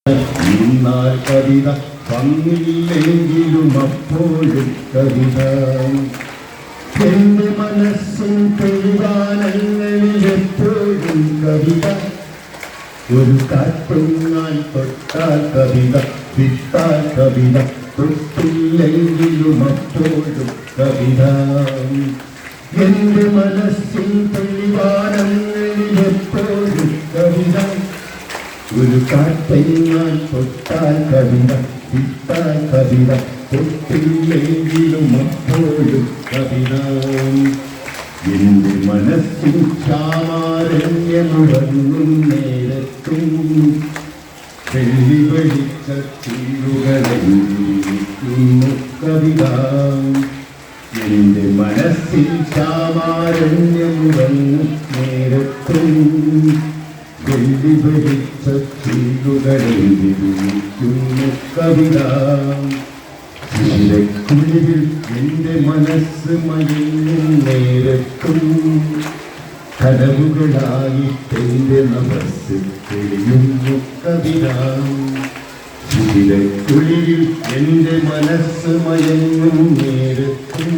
ഇന്നാൽ കവിത വന്നില്ലെങ്കിലും അപ്പോഴും കവിത എന്റെ മനസ്സും തെളിവാനങ്ങളിലെപ്പോഴും കവിത ഒരു കാറ്റുങ്ങാൻ തൊട്ടാൽ കവിത വിട്ടാൽ കവിത തൊട്ടില്ലെങ്കിലും അപ്പോഴും കവിത എന്റെ മനസ്സും തെളിവാനങ്ങളിലെപ്പോഴും കവിത ഒരു കാറ്റങ്ങാൻ തൊട്ടാൽ കവിത വിട്ടാൽ കവിത തൊട്ടില്ലെങ്കിലും അപ്പോഴും കവിത എന്റെ മനസ്സിൽ ക്ഷാമാരണ്യമുറങ്ങും നേരത്തും വെള്ളി വെളിച്ച ചീഴുകളിരിക്കുന്നു കവിത എന്റെ മനസ്സിൽ ക്ഷാമാരണ്യമുറങ്ങും നേരത്തും വെള്ളി വെളിച്ച ചീഴുകളിരിക്കുന്നു കവിത കുളിരിൽ എന്റെ മനസ്സ് മയങ്ങും നേരത്തും കടവുകളായിട്ടെന്റെ നമസ് തെളിയുന്നു കവിത കുളിരിൽ എന്റെ മനസ്സ് മയങ്ങും നേരത്തും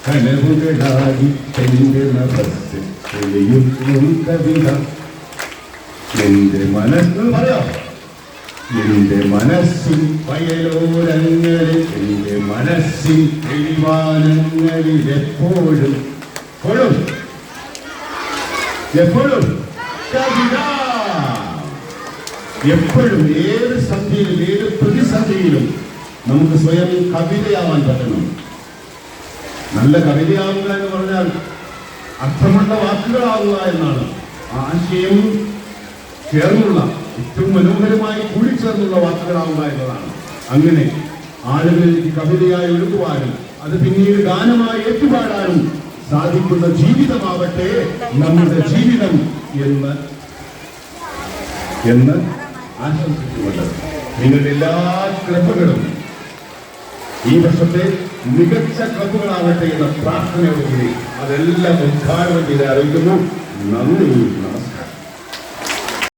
കടവുകളായിട്ടെന്റെ നമസ് തെളിയുന്നു കവിത എന്റെ മനസ്സ് പറയാം എന്റെ മനസ്സിൽ വയലോരങ്ങളിൽ എന്റെ മനസ്സിൽ തെളിവാനങ്ങളിൽ എപ്പോഴും എപ്പോഴും കവിത എപ്പോഴും ഏത് സന്ധിയിലും ഏത് പ്രതിസന്ധിയിലും നമുക്ക് സ്വയം കവിതയാവാൻ പറ്റണം. നല്ല കവിതയാവുക എന്ന് പറഞ്ഞാൽ അർത്ഥമുള്ള വാക്കുകളാവുക എന്നാണ്. ആശയം ചേർന്നുള്ള ഏറ്റവും മനോഹരമായി കൂടിച്ചേർന്നുള്ള വാക്കുകളാവുക എന്നതാണ്. അങ്ങനെ ആളുകളിലേക്ക് കവിതയായി ഒഴുകുവാനും അത് പിന്നീട് ഗാനമായി ഏറ്റുപാടാനും സാധിക്കുന്ന ജീവിതമാവട്ടെ നമ്മുടെ ജീവിതം എന്ന് ആശംസിച്ചുകൊണ്ട് നിങ്ങളുടെ എല്ലാ ക്ലബുകളും ഈ വർഷത്തെ മികച്ച ക്ലബുകളാവട്ടെ എന്ന പ്രാർത്ഥനയോടുകൂടി അതെല്ലാം ഉദ്ഘാടനം ചെയ്ത് അറിയിക്കുന്നു. നന്ദി.